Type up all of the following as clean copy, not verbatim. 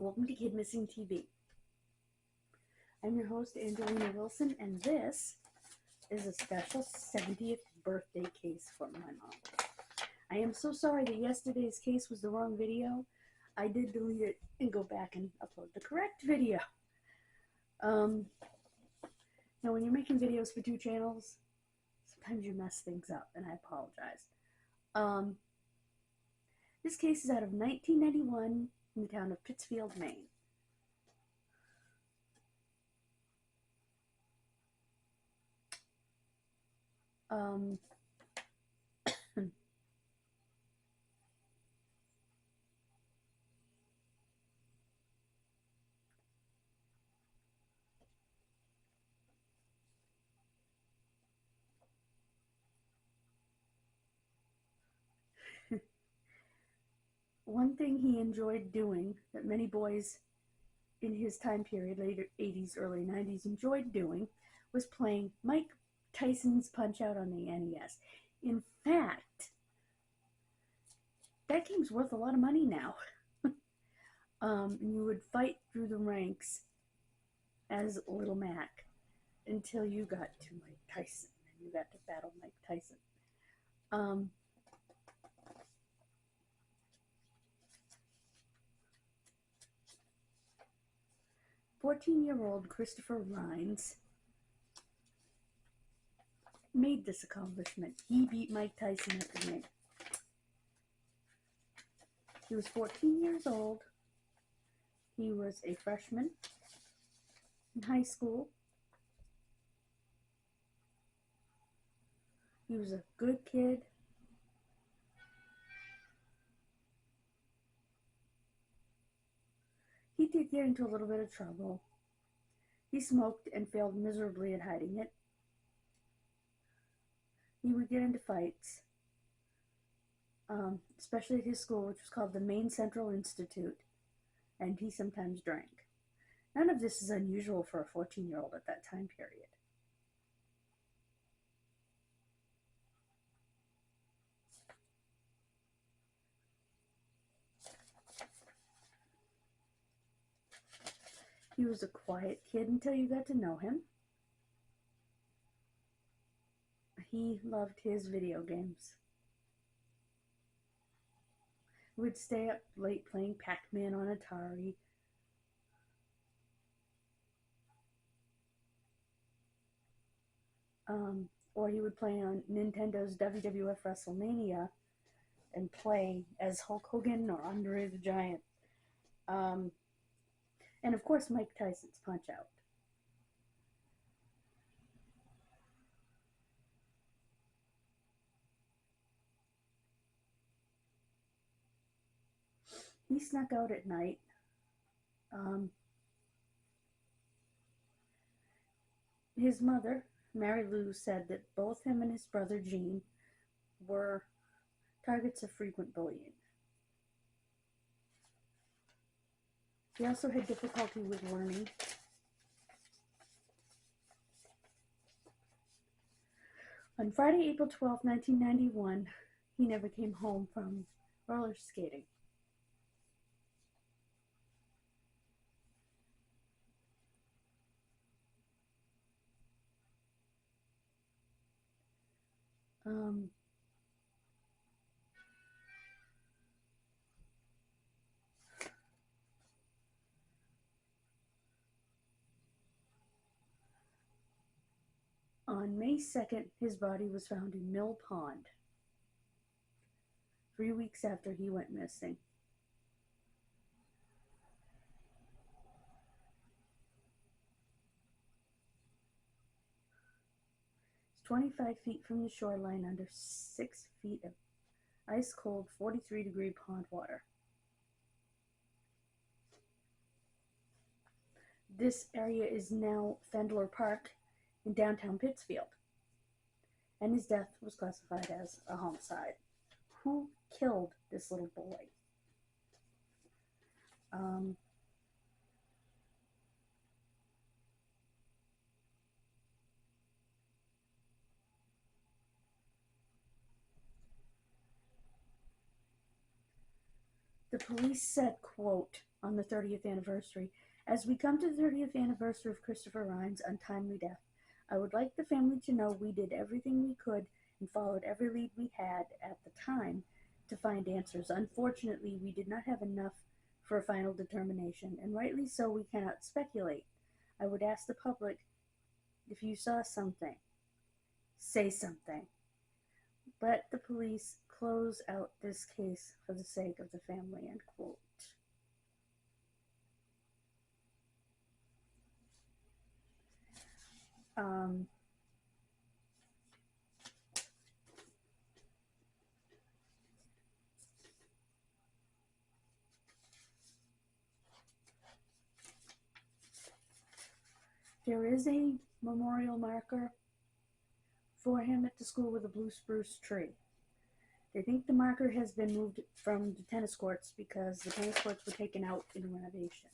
welcome to Kidmissing TV. I'm your host, Angelina Wilson, and this is a special 70th birthday case for my mom. I am so sorry that yesterday's case was the wrong video. I did delete it and go back and upload the correct video. Now, when you're making videos for two channels, sometimes you mess things up, and I apologize. This case is out of 1991 in the town of Pittsfield, Maine. One thing he enjoyed doing that many boys in his time period, later 80s, early 90s, enjoyed doing was playing Mike Tyson's Punch-Out on the NES. In fact, that game's worth a lot of money now. You would fight through the ranks as Little Mac until you got to Mike Tyson, and you got to battle Mike Tyson. 14-year-old Christopher Rines made this accomplishment. He beat Mike Tyson at the game. He was 14 years old. He was a freshman in high school. He was a good kid. He did get into a little bit of trouble. He smoked and failed miserably at hiding it. He would get into fights, especially at his school, which was called the Maine Central Institute, and he sometimes drank. None of this is unusual for a 14-year-old at that time period. He was a quiet kid until you got to know him. He loved his video games. He would stay up late playing Pac-Man on Atari. Or he would play on Nintendo's WWF WrestleMania and play as Hulk Hogan or Andre the Giant. And of course, Mike Tyson's Punch-Out. He snuck out at night. His mother, Mary Lou, said that both him and his brother Gene were targets of frequent bullying. He also had difficulty with learning. On Friday, April 12, 1991, he never came home from roller skating. On May 2nd, his body was found in Mill Pond, 3 weeks after he went missing. It's 25 feet from the shoreline under 6 feet of ice-cold 43-degree pond water. This area is now Fendler Park in downtown Pittsfield, and his death was classified as a homicide. Who killed this little boy? The police said, quote, on the 30th anniversary. As we come to the 30th anniversary of Christopher Rines' untimely death, I would like the family to know we did everything we could and followed every lead we had at the time to find answers. Unfortunately, we did not have enough for a final determination, and rightly so, we cannot speculate. I would ask the public, if you saw something, say something. Let the police close out this case for the sake of the family, end quote. There is a memorial marker for him at the school with a blue spruce tree. They think the marker has been moved from the tennis courts because the tennis courts were taken out in renovation.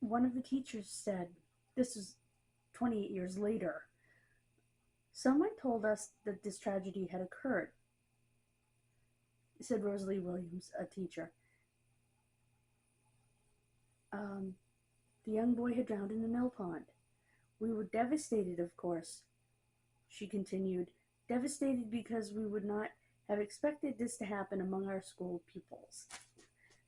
One of the teachers said, this was 28 years later, someone told us that this tragedy had occurred, said Rosalie Williams, a teacher. The young boy had drowned in the mill pond. We were devastated, of course, she continued, devastated because we would not have expected this to happen among our school pupils.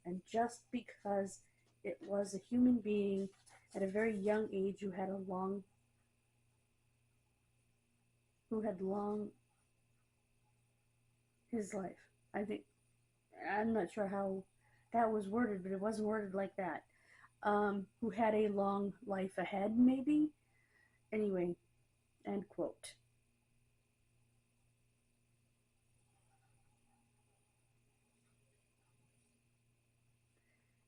And just because it was a human being at a very young age who had long his life. I'm not sure how that was worded, but it wasn't worded like that. Who had a long life ahead, maybe? Anyway, end quote.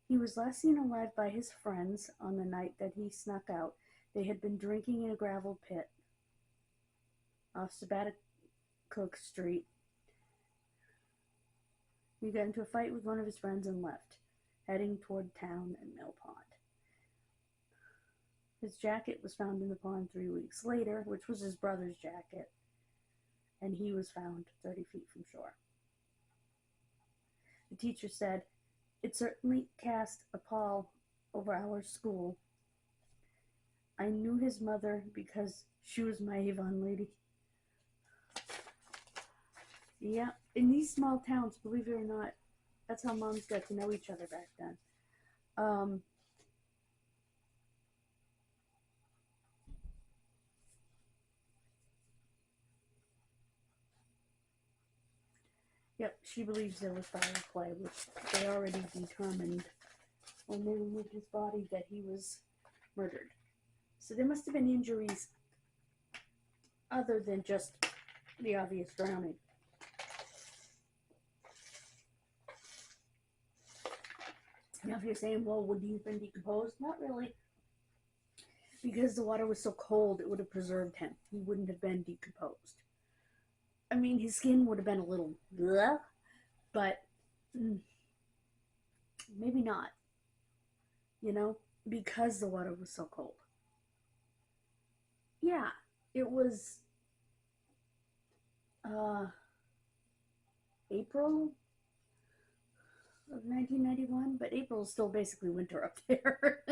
He was last seen alive by his friends on the night that he snuck out. They had been drinking in a gravel pit off Sabaticook Street. He got into a fight with one of his friends and left, heading toward town and Mill Pond. His jacket was found in the pond 3 weeks later, which was his brother's jacket, and he was found 30 feet from shore. The teacher said, it certainly cast a pall over our school. I knew his mother because she was my Avon lady. Yeah, in these small towns, believe it or not, that's how moms got to know each other back then. Yep, she believes there was foul play, which they already determined when they removed his body that he was murdered. So there must have been injuries other than just the obvious drowning. Now if you're saying, well, would he have been decomposed? Not really. Because the water was so cold, it would have preserved him. He wouldn't have been decomposed. I mean, his skin would have been a little bleh, but maybe not. You know, because the water was so cold. Yeah, it was April of 1991, but April is still basically winter up there.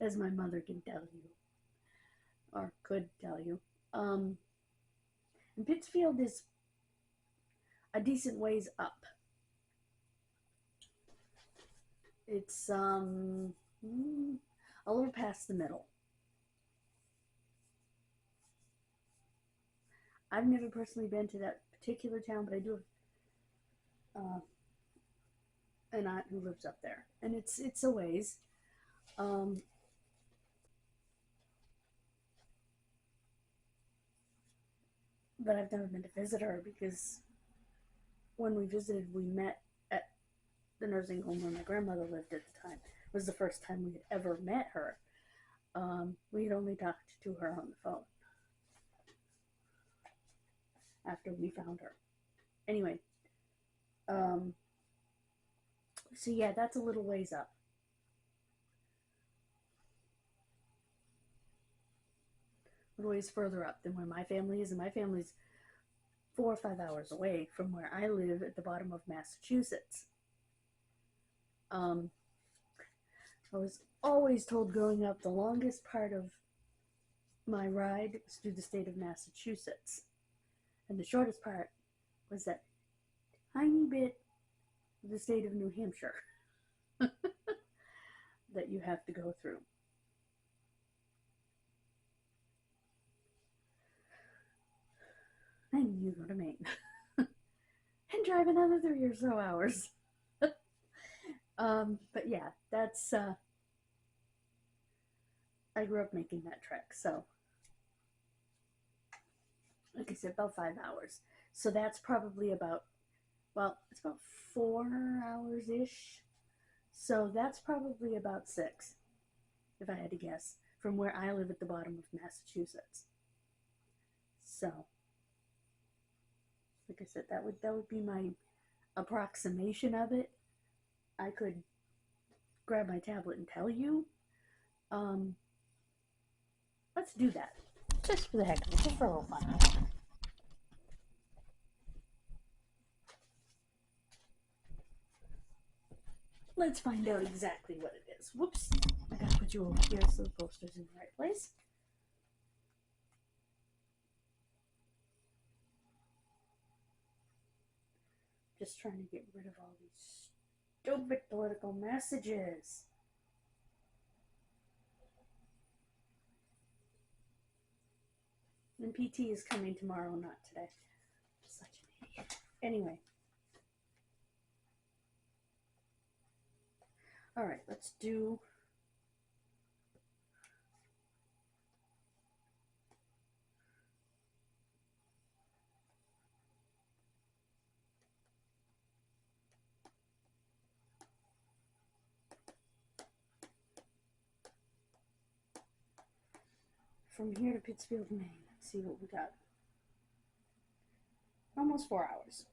As my mother can tell you, or could tell you. And Pittsfield is a decent ways up. It's a little past the middle. I've never personally been to that particular town, but I do have an aunt who lives up there, and it's a ways. But I've never been to visit her because when we visited, we met at the nursing home where my grandmother lived at the time. It was the first time we had ever met her. We had only talked to her on the phone after we found her. Anyway, so yeah, that's a little ways up. A little ways further up than where my family is, and my family's 4 or 5 hours away from where I live at the bottom of Massachusetts. I was always told growing up the longest part of my ride was through the state of Massachusetts, and the shortest part was that tiny bit of the state of New Hampshire that you have to go through. And you go to Maine and drive another 3 or so hours. But yeah, that's I grew up making that trek, so like I said, about 5 hours. So that's probably about, well, it's about 4 hours ish. So that's probably about 6, if I had to guess, from where I live at the bottom of Massachusetts. So, like I said, that would be my approximation of it. I could grab my tablet and tell you. Let's do that. Just for the heck of it, just for a little fun. Let's find out exactly what it is. Whoops. I gotta put you over here so the poster's in the right place. Just trying to get rid of all these stupid political messages. And PT is coming tomorrow, not today. Such an idiot. Anyway. Alright, let's do from here to Pittsfield, Maine. Let's see what we got. Almost 4 hours.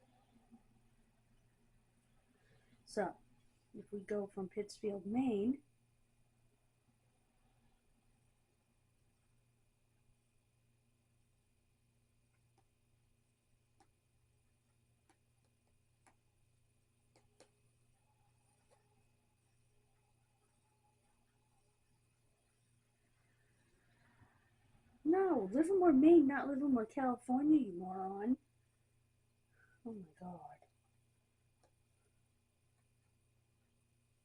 So, if we go from Pittsfield, Maine, no, Livermore, Maine, not Livermore, California, you moron. Oh my god.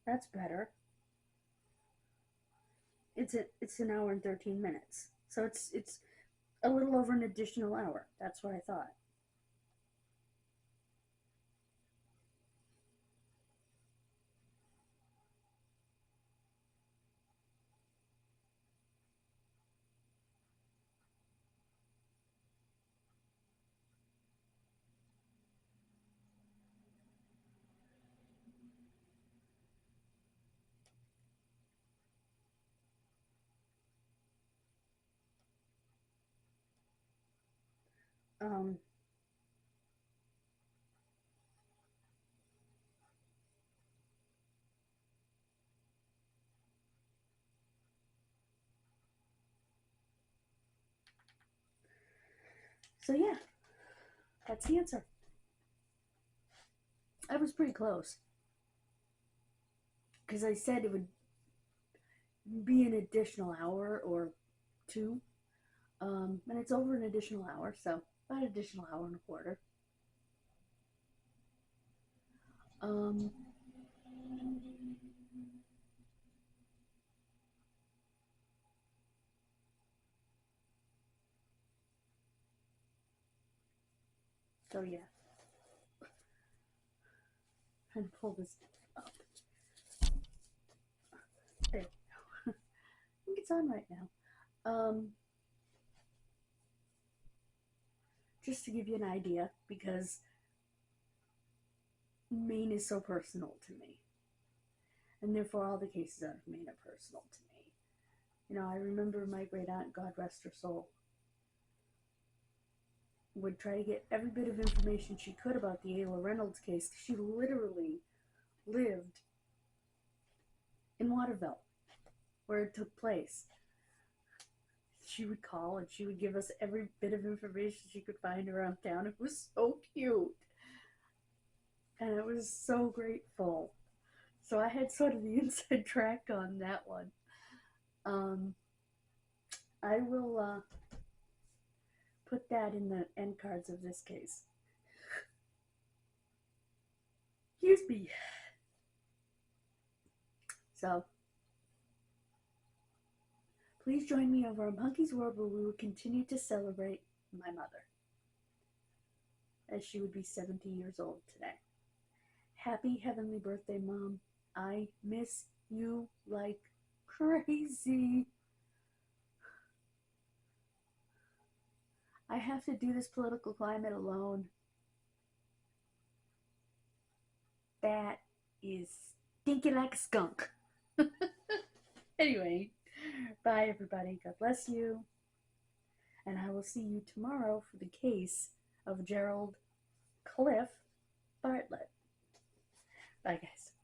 That's better. It's an hour and 13 minutes. So it's a little over an additional hour. That's what I thought. Um, so yeah, that's the answer. I was pretty close. Because I said it would be an additional hour or 2. And it's over an additional hour, so about an additional hour and a quarter. So yeah. And pull this up. There we go. I think it's on right now. Just to give you an idea, because Maine is so personal to me. And therefore all the cases out of Maine are personal to me. You know, I remember my great aunt, God rest her soul, would try to get every bit of information she could about the Ayla Reynolds case. She literally lived in Waterville, where it took place. She would call and she would give us every bit of information she could find around town. It was so cute. And it was so grateful. So I had sort of the inside track on that one. I will put that in the end cards of this case. Excuse me. So, please join me over on Punky's World, where we will continue to celebrate my mother, as she would be 70 years old today. Happy heavenly birthday, Mom. I miss you like crazy. I have to do this political climate alone. That is stinky like a skunk. Anyway, bye everybody. God bless you. And I will see you tomorrow for the case of Gerald Cliff Bartlett. Bye guys.